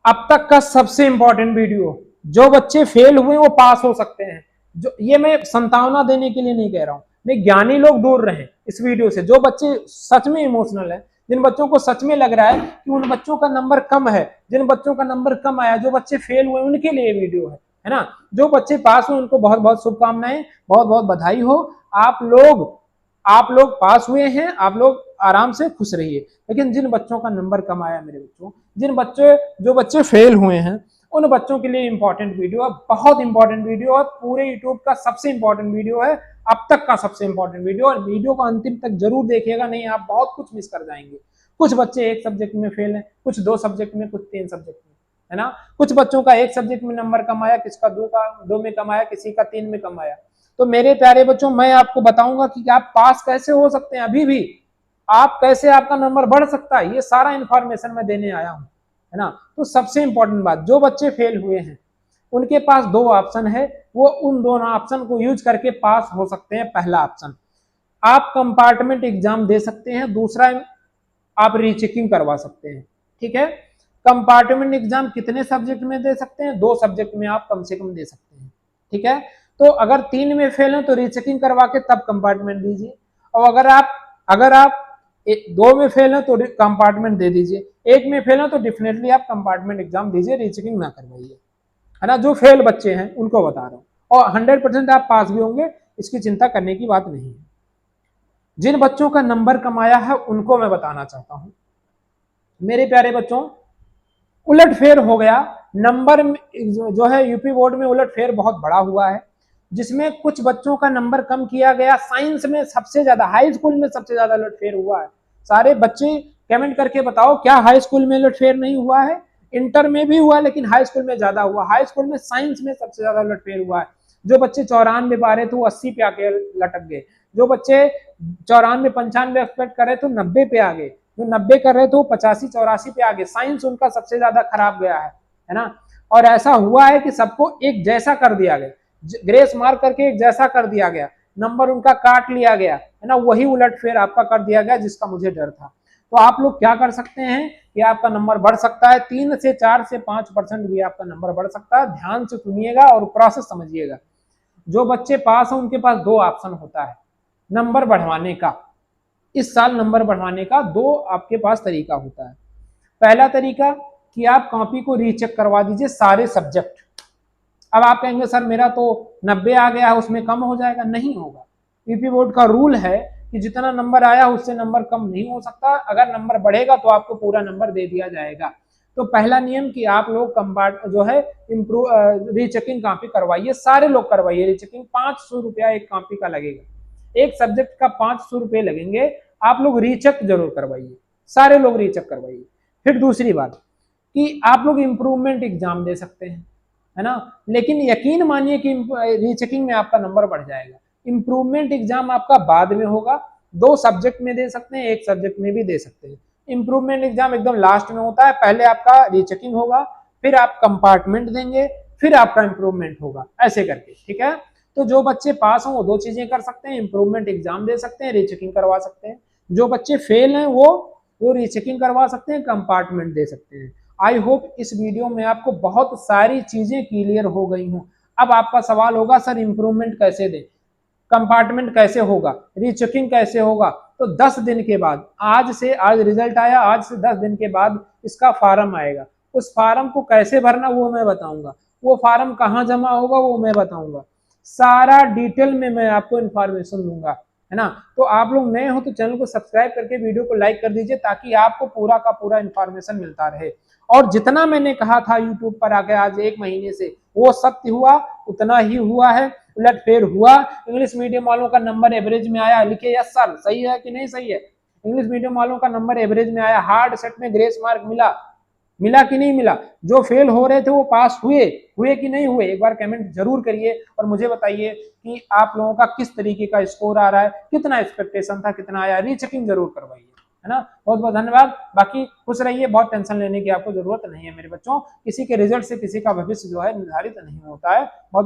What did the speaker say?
अब तक का सबसे इंपॉर्टेंट वीडियो। जो बच्चे फेल हुए वो पास हो सकते हैं। जो ये मैं संतावना देने के लिए नहीं कह रहा हूं, मैं ज्ञानी लोग दूर रहें इस वीडियो से। जो बच्चे सच में इमोशनल है, जिन बच्चों को सच में लग रहा है कि उन बच्चों का नंबर कम है, जिन बच्चों का नंबर कम आया, जो बच्चे फेल हुए, उनके लिए वीडियो है ना। जो बच्चे पास हुए उनको बहुत बहुत शुभकामनाएं, बहुत बहुत बधाई हो। आप लोग पास हुए हैं, आप लोग आराम से खुश रहिए। लेकिन जिन बच्चों का नंबर कम आया, मेरे बच्चों, जो बच्चे फेल हुए हैं, उन बच्चों के लिए इंपॉर्टेंट वीडियो है, बहुत इंपॉर्टेंट वीडियो है, पूरे यूट्यूब का सबसे इंपॉर्टेंट वीडियो है, अब तक का सबसे इंपॉर्टेंट वीडियो। और वीडियो को अंतिम तक जरूर देखिएगा, नहीं आप बहुत कुछ मिस कर जाएंगे। कुछ बच्चे एक सब्जेक्ट में फेल हैं, कुछ 2 सब्जेक्ट में, कुछ 3 सब्जेक्ट में, है ना। कुछ बच्चों का एक सब्जेक्ट में नंबर कम आया, किसका 2 में कम आया, किसी का 3 में कम आया। तो मेरे प्यारे बच्चों, मैं आपको बताऊंगा कि आप पास कैसे हो सकते हैं। अभी भी आप कैसे, आपका नंबर बढ़ सकता है, ये सारा इंफॉर्मेशन मैं देने आया हूं, है ना। तो सबसे इंपॉर्टेंट बात, जो बच्चे फेल हुए हैं उनके पास 2 ऑप्शन है, वो उन दोनों ऑप्शन को यूज करके पास हो सकते हैं। पहला ऑप्शन, आप कंपार्टमेंट एग्जाम दे सकते हैं। दूसरा, आप रीचेकिंग करवा सकते हैं। ठीक है। कंपार्टमेंट एग्जाम कितने सब्जेक्ट में दे सकते हैं? 2 सब्जेक्ट में आप कम से कम दे सकते हैं। ठीक है। तो अगर 3 में फेल है तो रीचेकिंग करवा के तब कंपार्टमेंट दीजिए। और अगर आप 2 में फेल है तो कंपार्टमेंट दे दीजिए। 1 में फेल है तो डेफिनेटली आप कंपार्टमेंट एग्जाम दीजिए, रीचेकिंग ना करवाइए, है ना। जो फेल बच्चे हैं उनको बता रहा हूँ, और 100% आप पास भी होंगे, इसकी चिंता करने की बात नहीं है। जिन बच्चों का नंबर कम आया है उनको मैं बताना चाहता हूं, मेरे प्यारे बच्चों, उलटफेर हो गया। नंबर जो है यूपी बोर्ड में उलटफेर बहुत बड़ा हुआ है, जिसमें कुछ बच्चों का नंबर कम किया गया। साइंस में सबसे ज्यादा, हाई स्कूल में सबसे ज्यादा उलटफेर हुआ है। सारे बच्चे कमेंट करके बताओ, क्या हाई स्कूल में उलटफेर नहीं हुआ है? इंटर में भी हुआ, लेकिन हाई स्कूल में ज्यादा हुआ। हाई स्कूल में साइंस में सबसे ज्यादा उलटफेर हुआ है। जो बच्चे 94 पा रहे थे वो 80 पे आके लटक गए। जो बच्चे 94 95 एक्सपेक्ट कर रहे थे 90 पे आ गए। जो 90 कर रहे थे वो 85 84 पे आ गए। साइंस उनका सबसे ज्यादा खराब गया है ना। और ऐसा हुआ है कि सबको एक जैसा कर दिया गया, ग्रेस मार्क करके एक जैसा कर दिया गया, नंबर उनका काट लिया गया, है ना। वही उलटफेर आपका कर दिया गया जिसका मुझे डर था। तो आप लोग क्या कर सकते हैं कि आपका नंबर बढ़ सकता है, 3 से 4 से 5% भी आपका नंबर बढ़ सकता है। ध्यान से सुनिएगा और प्रोसेस समझिएगा। जो बच्चे पास हैं उनके पास 2 ऑप्शन होता है नंबर बढ़वाने का। इस साल नंबर बढ़वाने का 2 आपके पास तरीका होता है। पहला तरीका कि आप कॉपी को रीचेक करवा दीजिए, सारे सब्जेक्ट। अब आप कहेंगे सर मेरा तो 90 आ गया है, उसमें कम हो जाएगा। नहीं होगा। यूपी बोर्ड का रूल है कि जितना नंबर आया उससे नंबर कम नहीं हो सकता। अगर नंबर बढ़ेगा तो आपको पूरा नंबर दे दिया जाएगा। तो पहला नियम कि आप लोग कंपार्ट जो है इम्प्रूव रीचेकिंग कॉपी करवाइए, सारे लोग करवाइए रीचेकिंग। 500 रुपया एक कॉपी का लगेगा, एक सब्जेक्ट का 500 रुपये लगेंगे। आप लोग रीचेक जरूर करवाइए, सारे लोग रीचेक करवाइए। फिर दूसरी बात कि आप लोग इम्प्रूवमेंट एग्जाम दे सकते हैं, है ना। लेकिन यकीन मानिए कि रीचेकिंग में आपका नंबर बढ़ जाएगा। इम्प्रूवमेंट एग्जाम आपका बाद में होगा। 2 सब्जेक्ट में दे सकते हैं, एक सब्जेक्ट में भी दे सकते हैं। इम्प्रूवमेंट एग्जाम एकदम लास्ट में होता है। पहले आपका रीचेकिंग होगा, फिर आप कंपार्टमेंट देंगे, फिर आपका इम्प्रूवमेंट होगा, ऐसे करके। ठीक है। तो जो बच्चे पास हों वो 2 चीजें कर सकते हैं, इम्प्रूवमेंट एग्जाम दे सकते हैं, रीचेकिंग करवा सकते हैं। जो बच्चे फेल हैं वो रीचेकिंग करवा सकते हैं, कंपार्टमेंट दे सकते हैं। आई होप इस वीडियो में आपको बहुत सारी चीजें क्लियर हो गई हों। अब आपका सवाल होगा सर इम्प्रूवमेंट कैसे दें, कंपार्टमेंट कैसे होगा, रीचेकिंग कैसे होगा? तो 10 दिन के बाद, आज रिजल्ट आया, आज से 10 दिन के बाद इसका फार्म आएगा। उस फार्म को कैसे भरना वो मैं बताऊंगा, वो फार्म कहाँ जमा होगा वो मैं बताऊंगा। सारा डिटेल में मैं आपको इन्फॉर्मेशन दूंगा, है ना। तो आप लोग नए हो तो चैनल को सब्सक्राइब करके वीडियो को लाइक कर दीजिए, ताकि आपको पूरा का पूरा इन्फॉर्मेशन मिलता रहे। और जितना मैंने कहा था यूट्यूब पर आके आज 1 महीने से, वो सत्य हुआ, उतना ही हुआ है। उलटफेर हुआ। इंग्लिश मीडियम वालों का नंबर एवरेज में आया, लिखिए यस सर, सही है कि नहीं सही है? इंग्लिश मीडियम वालों का नंबर एवरेज में आया। हार्ड सेट में ग्रेस मार्क मिला कि नहीं मिला? जो फेल हो रहे थे वो पास हुए कि नहीं हुए? एक बार कमेंट जरूर करिए और मुझे बताइए कि आप लोगों का किस तरीके का स्कोर आ रहा है, कितना एक्सपेक्टेशन था, कितना आया। रीचेकिंग जरूर करवाइए, है ना। बहुत बहुत धन्यवाद। बाकी खुश रहिए, बहुत टेंशन लेने की आपको जरूरत नहीं है मेरे बच्चों। किसी के रिजल्ट से किसी का भविष्य जो है निर्धारित नहीं होता है। बहुत बहुत